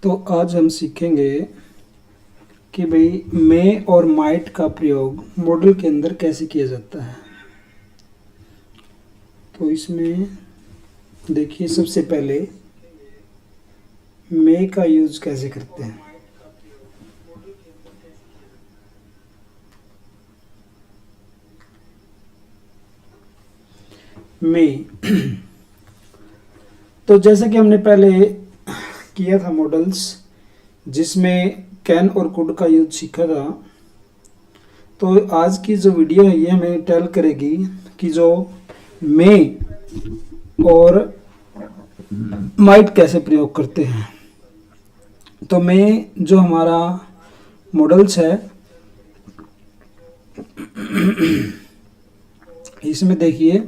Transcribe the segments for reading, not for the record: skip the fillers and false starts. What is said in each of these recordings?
तो आज हम सीखेंगे कि भाई मे और माइट का प्रयोग मॉडल के अंदर कैसे किया जाता है। तो इसमें देखिए, सबसे पहले मे का यूज कैसे करते हैं। मे तो जैसे कि हमने पहले किया था मॉडल्स, जिसमें कैन और कुड का यूज सीखा था। तो आज की जो वीडियो है ये हमें टेल करेगी कि जो मे और माइट कैसे प्रयोग करते हैं। तो मे जो हमारा मॉडल्स है, इसमें देखिए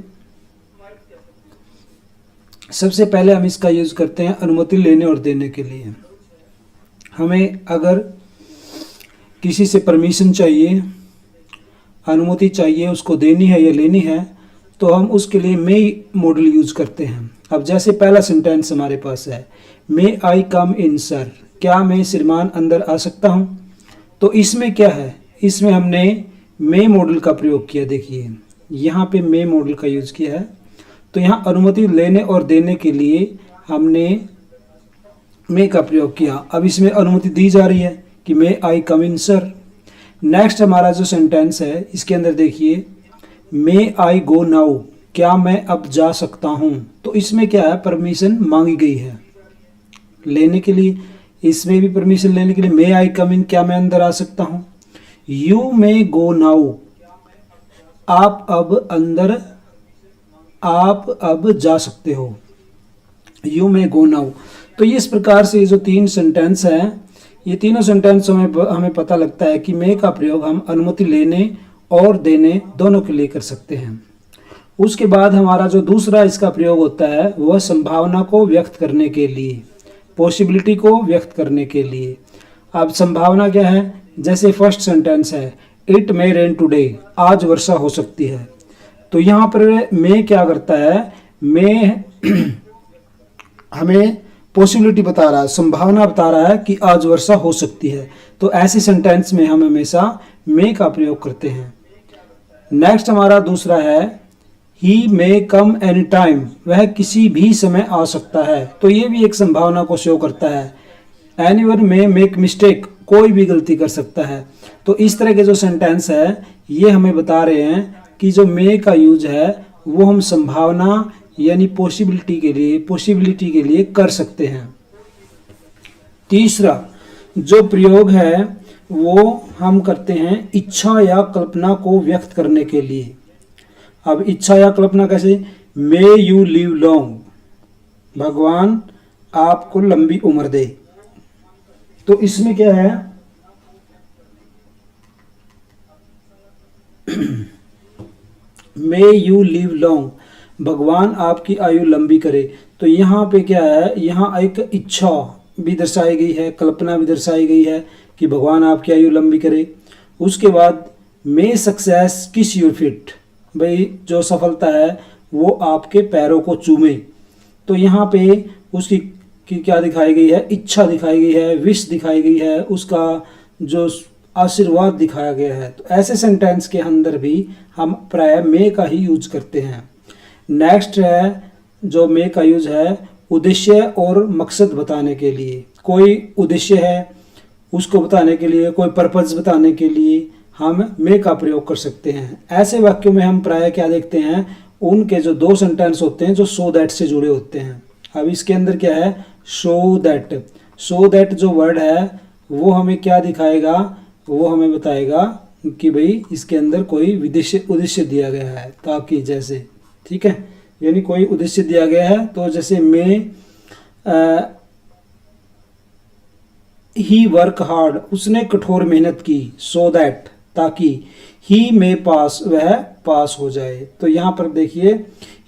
सबसे पहले हम इसका यूज करते हैं अनुमति लेने और देने के लिए। हमें अगर किसी से परमिशन चाहिए, अनुमति चाहिए, उसको देनी है या लेनी है, तो हम उसके लिए मे मॉडल यूज करते हैं। अब जैसे पहला सेंटेंस हमारे पास है, मे आई कम इन सर, क्या मैं श्रीमान अंदर आ सकता हूँ। तो इसमें क्या है, इसमें हमने मे मॉडल का प्रयोग किया। देखिए यहाँ पे मे मॉडल का यूज किया है। तो यहाँ अनुमति लेने और देने के लिए हमने मे का प्रयोग किया। अब इसमें अनुमति दी जा रही है कि मे आई कम इन सर। नेक्स्ट हमारा जो सेंटेंस है, इसके अंदर देखिए, मे आई गो नाउ, क्या मैं अब जा सकता हूँ। तो इसमें क्या है, परमिशन मांगी गई है लेने के लिए। इसमें भी परमिशन लेने के लिए मे आई कम इन, क्या मैं अंदर आ सकता हूँ। यू मे गो नाउ, आप अब जा सकते हो। You may go now. तो इस प्रकार से ये जो तीन सेंटेंस हैं, ये तीनों सेंटेंस हमें पता लगता है कि मे का प्रयोग हम अनुमति लेने और देने दोनों के लिए कर सकते हैं। उसके बाद हमारा जो दूसरा इसका प्रयोग होता है वह संभावना को व्यक्त करने के लिए, पॉसिबिलिटी को व्यक्त करने के लिए। अब संभावना क्या है, जैसे फर्स्ट सेंटेंस है, इट मे रेन टुडे, आज वर्षा हो सकती है। तो यहाँ पर मे क्या करता है, मे हमें पॉसिबिलिटी बता रहा है, संभावना बता रहा है कि आज वर्षा हो सकती है। तो ऐसे सेंटेंस में हम हमेशा मे का प्रयोग करते हैं। नेक्स्ट हमारा दूसरा है, ही मे कम एनी टाइम, वह किसी भी समय आ सकता है। तो ये भी एक संभावना को शो करता है। एनीवन मे मेक मिस्टेक, कोई भी गलती कर सकता है। तो इस तरह के जो सेंटेंस है ये हमें बता रहे हैं कि जो मे का यूज है वो हम संभावना यानी पॉसिबिलिटी के लिए कर सकते हैं। तीसरा जो प्रयोग है वो हम करते हैं इच्छा या कल्पना को व्यक्त करने के लिए। अब इच्छा या कल्पना कैसे, मे यू लिव लॉन्ग, भगवान आपको लंबी उम्र दे। तो इसमें क्या है, मे यू लिव लॉन्ग, भगवान आपकी आयु लंबी करे। तो यहाँ पे क्या है, यहाँ एक इच्छा भी दर्शाई गई है, कल्पना भी दर्शाई गई है कि भगवान आपकी आयु लंबी करे। उसके बाद मे सक्सेस किस योर फीट, भाई जो सफलता है वो आपके पैरों को चूमे। तो यहाँ पे उसकी क्या दिखाई गई है, इच्छा दिखाई गई है, विश दिखाई गई है, उसका जो आशीर्वाद दिखाया गया है। तो ऐसे सेंटेंस के अंदर भी हम प्राय मे का ही यूज करते हैं। नेक्स्ट है जो मे का यूज है उद्देश्य और मकसद बताने के लिए। कोई उद्देश्य है उसको बताने के लिए, कोई पर्पज बताने के लिए हम मे का प्रयोग कर सकते हैं। ऐसे वाक्यों में हम प्राय क्या देखते हैं, उनके जो दो सेंटेंस होते हैं जो सो दैट से जुड़े होते हैं। अब इसके अंदर क्या है, सो दैट जो वर्ड है वो हमें क्या दिखाएगा, वो हमें बताएगा कि भाई इसके अंदर कोई उद्देश्य दिया गया है, ताकि जैसे, ठीक है, यानी कोई उद्देश्य दिया गया है। तो जैसे मे ही वर्क हार्ड, उसने कठोर मेहनत की, सो दैट, ताकि, ही मे पास, वह पास हो जाए। तो यहाँ पर देखिए,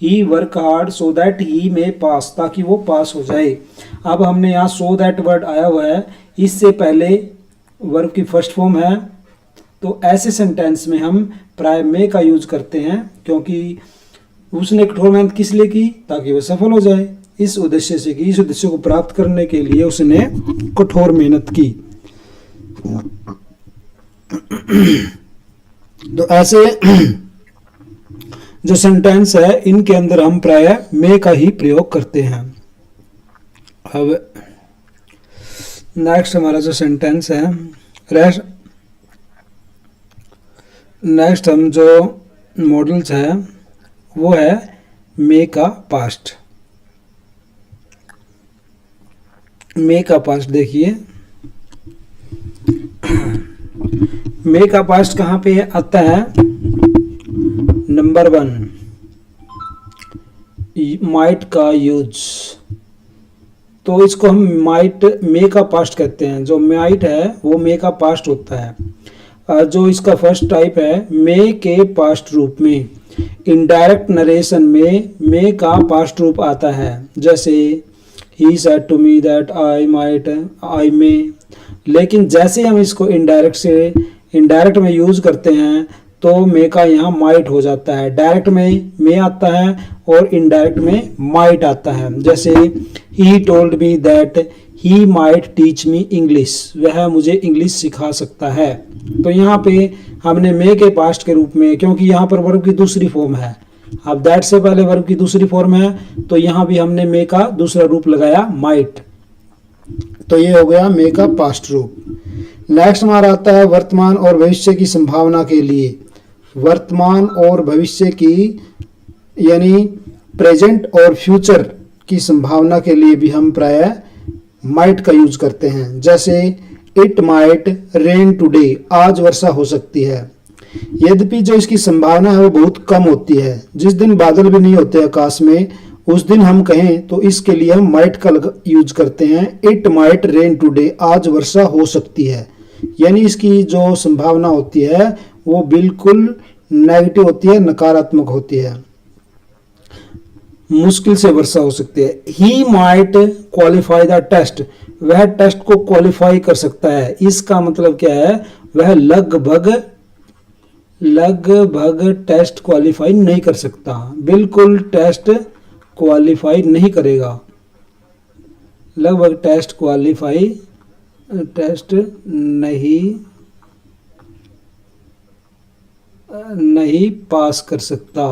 he work hard so that he may pass, ताकि वो पास हो जाए। अब हमने यहाँ सो दैट वर्ड आया हुआ है, इससे पहले वर्ब की फर्स्ट फॉर्म है। तो ऐसे सेंटेंस में हम प्राय मे का यूज करते हैं, क्योंकि उसने कठोर मेहनत किस लिए की? ताकि वह सफल हो जाए, इस उद्देश्य से की, इस उद्देश्य को प्राप्त करने के लिए उसने कठोर मेहनत की। तो ऐसे जो सेंटेंस है इनके अंदर हम प्राय मे का ही प्रयोग करते हैं। अब नेक्स्ट हमारा जो सेंटेंस है, नेक्स्ट हम जो मॉडल्स है वो है मे का पास्ट। मे का पास्ट देखिए, मे का पास्ट कहाँ पे आता है? नंबर 1 माइट का यूज। तो इसको हम माइट मे का पास्ट कहते हैं। जो माइट है वो मे का पास्ट होता है। जो इसका फर्स्ट टाइप है मे के पास्ट रूप में, इनडायरेक्ट नरेशन में मे का पास्ट रूप आता है। जैसे he said to me that I might, I may. लेकिन जैसे हम इसको इनडायरेक्ट में यूज करते हैं तो मे का यहाँ माइट हो जाता है। डायरेक्ट में मे आता है और इनडायरेक्ट में माइट आता है। जैसे he told me that he might teach me English, वह मुझे इंग्लिश सिखा सकता है। तो यहाँ पे हमने मे के पास्ट के रूप में, क्योंकि यहाँ पर वर्ब की दूसरी फॉर्म है, अब दैट से पहले वर्ब की दूसरी फॉर्म है, तो यहाँ भी हमने मे का दूसरा रूप लगाया माइट। तो ये हो गया मे का पास्ट रूप। नेक्स्ट हमारा आता है वर्तमान और भविष्य की संभावना के लिए। वर्तमान और भविष्य की यानी प्रेजेंट और फ्यूचर की संभावना के लिए भी हम प्राय माइट का यूज करते हैं। जैसे इट माइट रेन टुडे, आज वर्षा हो सकती है। यद्यपि जो इसकी संभावना है वो बहुत कम होती है, जिस दिन बादल भी नहीं होते आकाश में उस दिन हम कहें तो इसके लिए हम माइट का यूज करते हैं। इट माइट रेन टुडे, आज वर्षा हो सकती है। यानी इसकी जो संभावना होती है वो बिल्कुल नेगेटिव होती है, नकारात्मक होती है, मुश्किल से वर्षा हो सकती है। He might qualify the test, वह टेस्ट को क्वालिफाई कर सकता है। इसका मतलब क्या है? वह लगभग टेस्ट क्वालिफाई नहीं कर सकता, बिल्कुल टेस्ट क्वालिफाई नहीं करेगा, लगभग टेस्ट नहीं पास कर सकता।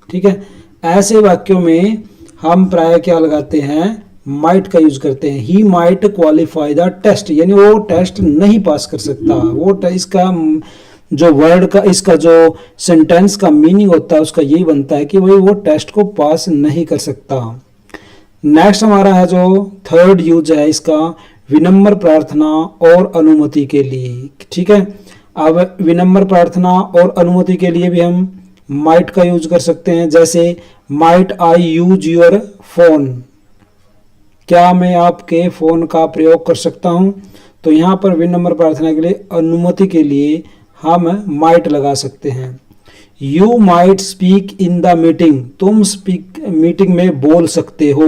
ठीक है, ऐसे वाक्यों में हम प्राय क्या लगाते हैं? माइट का यूज करते हैं। He might qualify the test, यानी वो टेस्ट नहीं पास कर सकता। वो इसका जो वर्ड का, इसका जो सेंटेंस का मीनिंग होता है उसका यही बनता है कि भाई वो टेस्ट को पास नहीं कर सकता। नेक्स्ट हमारा है जो थर्ड यूज है इसका, विनम्र प्रार्थना और अनुमति के लिए। ठीक है, अब विनम्र प्रार्थना और अनुमति के लिए भी हम माइट का यूज कर सकते हैं। जैसे might I use your phone, क्या मैं आपके फोन का प्रयोग कर सकता हूं? तो यहाँ पर विनम्र प्रार्थना के लिए, अनुमति के लिए हम माइट लगा सकते हैं। You might speak in the meeting, तुम मीटिंग में बोल सकते हो।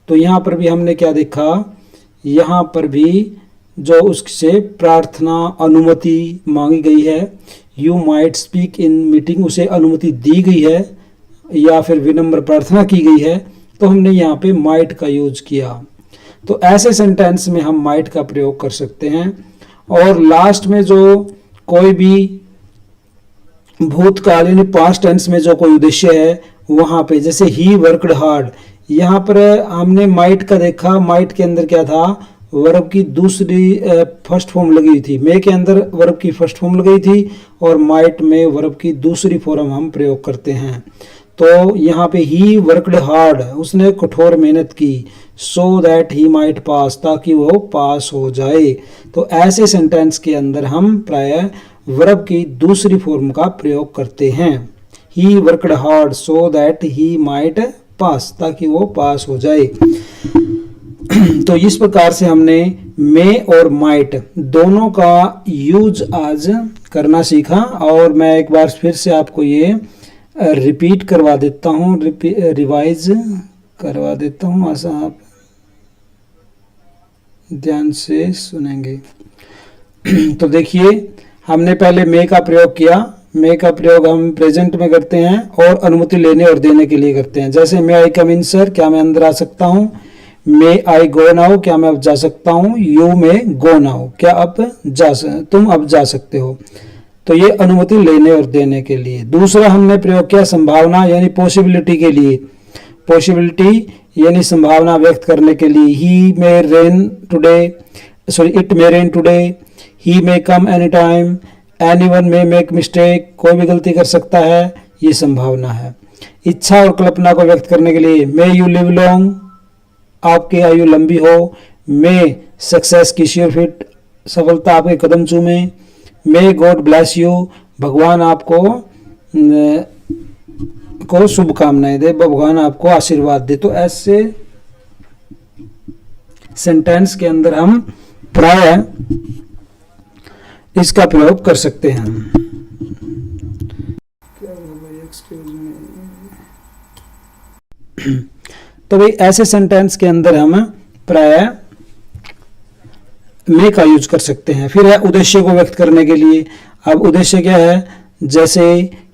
तो यहाँ पर भी हमने क्या देखा? यहाँ पर भी जो उससे प्रार्थना, अनुमति मांगी गई है। You might speak in meeting, उसे अनुमति दी गई है या फिर विनम्र प्रार्थना की गई है, तो हमने यहाँ पे माइट का यूज किया। तो ऐसे सेंटेंस में हम माइट का प्रयोग कर सकते हैं। और लास्ट में जो कोई भी भूतकाल यानी पास्ट टेंस में जो कोई उद्देश्य है वहां पे, जैसे ही वर्कड हार्ड, यहाँ पर हमने माइट का देखा। माइट के अंदर क्या था? वर्ब की दूसरी फर्स्ट फॉर्म लगी हुई थी। मे के अंदर वर्ब की फर्स्ट फॉर्म लगी थी और माइट में वर्ब की दूसरी फॉर्म हम प्रयोग करते हैं। तो यहाँ पे ही वर्कड हार्ड, उसने कठोर मेहनत की, सो दैट ही माइट पास, ताकि वो पास हो जाए। तो ऐसे सेंटेंस के अंदर हम प्राय वर्ब की दूसरी फॉर्म का प्रयोग करते हैं। He worked hard so that he might pass, ताकि वो पास हो जाए। तो इस प्रकार से हमने मे और माइट दोनों का यूज आज करना सीखा। और मैं एक बार फिर से आपको ये रिपीट करवा देता हूँ, रिवाइज करवा देता हूँ, ऐसा आप ध्यान से सुनेंगे। तो देखिए, हमने पहले मे का प्रयोग किया। मे का प्रयोग हम प्रेजेंट में करते हैं और अनुमति लेने और देने के लिए करते हैं। जैसे मे आई कम इन सर, क्या मैं अंदर आ सकता हूँ। मे आई गो नाउ, क्या मैं अब जा सकता हूँ। यू मे गो नाउ, क्या तुम अब जा सकते हो। तो ये अनुमति लेने और देने के लिए। दूसरा हमने प्रयोग किया संभावना यानी पॉसिबिलिटी के लिए। पॉसिबिलिटी यानी संभावना व्यक्त करने के लिए। He may rain today, sorry it may rain today, he may come any time, anyone may make mistake, कोई भी गलती कर सकता है, ये संभावना है। इच्छा और कल्पना को व्यक्त करने के लिए मे यू लिव लॉन्ग, आपकी आयु लंबी हो। मे सक्सेस किस योर फीट, सफलता आपके कदम चूमे। मे गॉड ब्लेस यू, भगवान आपको शुभकामनाएं दे, भगवान आपको आशीर्वाद दे। तो ऐसे सेंटेंस के अंदर हम प्राय इसका प्रयोग कर सकते हैं। तो भाई ऐसे सेंटेंस के अंदर हम प्राय मे का यूज कर सकते हैं। फिर है उद्देश्य को व्यक्त करने के लिए। अब उद्देश्य क्या है, जैसे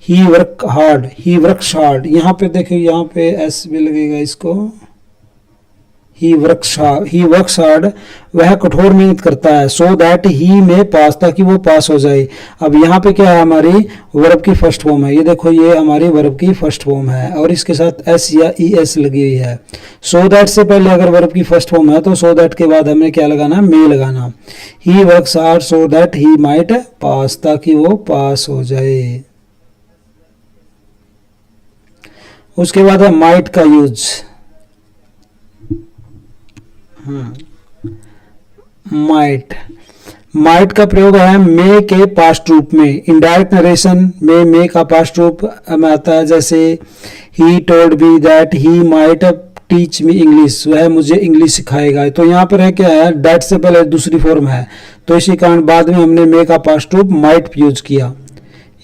he work hard, he works hard, यहाँ पे देखिए, यहाँ पे एस भी लगेगा इसको। ही वर्क्स हार्ड, वह कठोर मेहनत करता है। सो दैट ही में पास, ताकि वो पास हो जाए। अब यहाँ पे क्या है, हमारी वर्ब की फर्स्ट फॉर्म है। ये देखो, ये हमारी वर्ब की फर्स्ट फॉर्म है और इसके साथ एस या ई एस लगी हुई है। सो दैट से पहले अगर वर्ब की फर्स्ट फॉर्म है तो सो दैट के बाद हमें क्या लगाना, मे लगाना। He works hard so that he might pass, ताकि वो पास हो जाए। उसके बाद है माइट का यूज। माइट का प्रयोग है मे के पास्ट रूप में। इनडायरेक्ट नरेशन में मे का पास्ट रूप में आता है। जैसे he told me that he might teach me English, वह मुझे इंग्लिश सिखाएगा। तो यहाँ पर है क्या है, दैट से पहले दूसरी फॉर्म है, तो इसी कारण बाद में हमने मे का पास्ट रूप माइट यूज किया।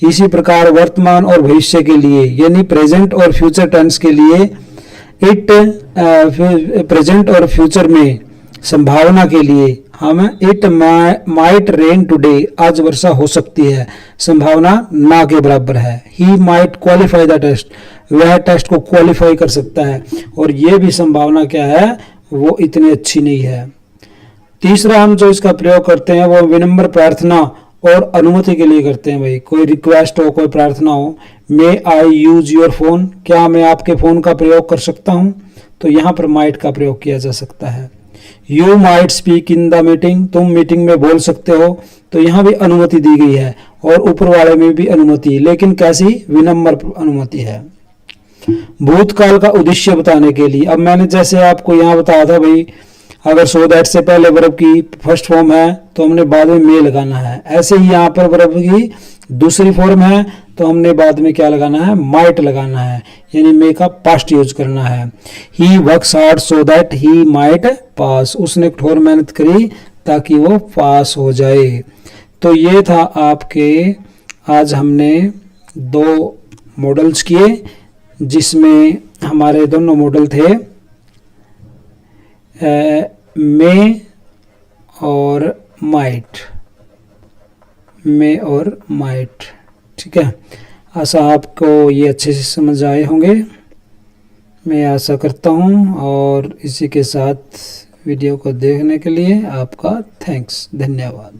इसी प्रकार वर्तमान और भविष्य के लिए यानी प्रेजेंट और फ्यूचर टेंस के लिए इट, प्रेजेंट और फ्यूचर में संभावना के लिए हम इट माइट रेन टुडे, आज वर्षा हो सकती है, संभावना ना के बराबर है। He might qualify the test, वह टेस्ट को क्वालिफाई कर सकता है, और ये भी संभावना क्या है, वो इतनी अच्छी नहीं है। तीसरा हम जो इसका प्रयोग करते हैं वो विनम्र प्रार्थना और अनुमति के लिए करते हैं। भाई कोई रिक्वेस्ट हो, कोई प्रार्थना हो, मे आई यूज योर फोन, क्या मैं आपके फोन का प्रयोग कर सकता हूं, तो यहाँ पर माइट का प्रयोग किया जा सकता है। You might speak in the meeting, तुम मीटिंग में बोल सकते हो, तो यहाँ भी अनुमति दी गई है और ऊपर वाले में भी अनुमति, लेकिन कैसी, विनम्र अनुमति है। भूतकाल का उद्देश्य बताने के लिए, अब मैंने जैसे आपको यहाँ बताया था भाई, अगर सो दैट से पहले वर्ब की फर्स्ट फॉर्म है तो हमने बाद में मे लगाना है। ऐसे ही यहाँ पर वर्ब की दूसरी फॉर्म है तो हमने बाद में क्या लगाना है, माइट लगाना है, यानी मे का पास्ट यूज करना है। He works hard so that he might pass, उसने कठोर मेहनत करी ताकि वो पास हो जाए। तो ये था आपके, आज हमने 2 मॉडल्स किए, जिसमें हमारे दोनों मॉडल थे मे और माइट, मे और माइट। ठीक है, आशा आपको ये अच्छे से समझ आए होंगे, मैं आशा करता हूँ। और इसी के साथ वीडियो को देखने के लिए आपका थैंक्स, धन्यवाद।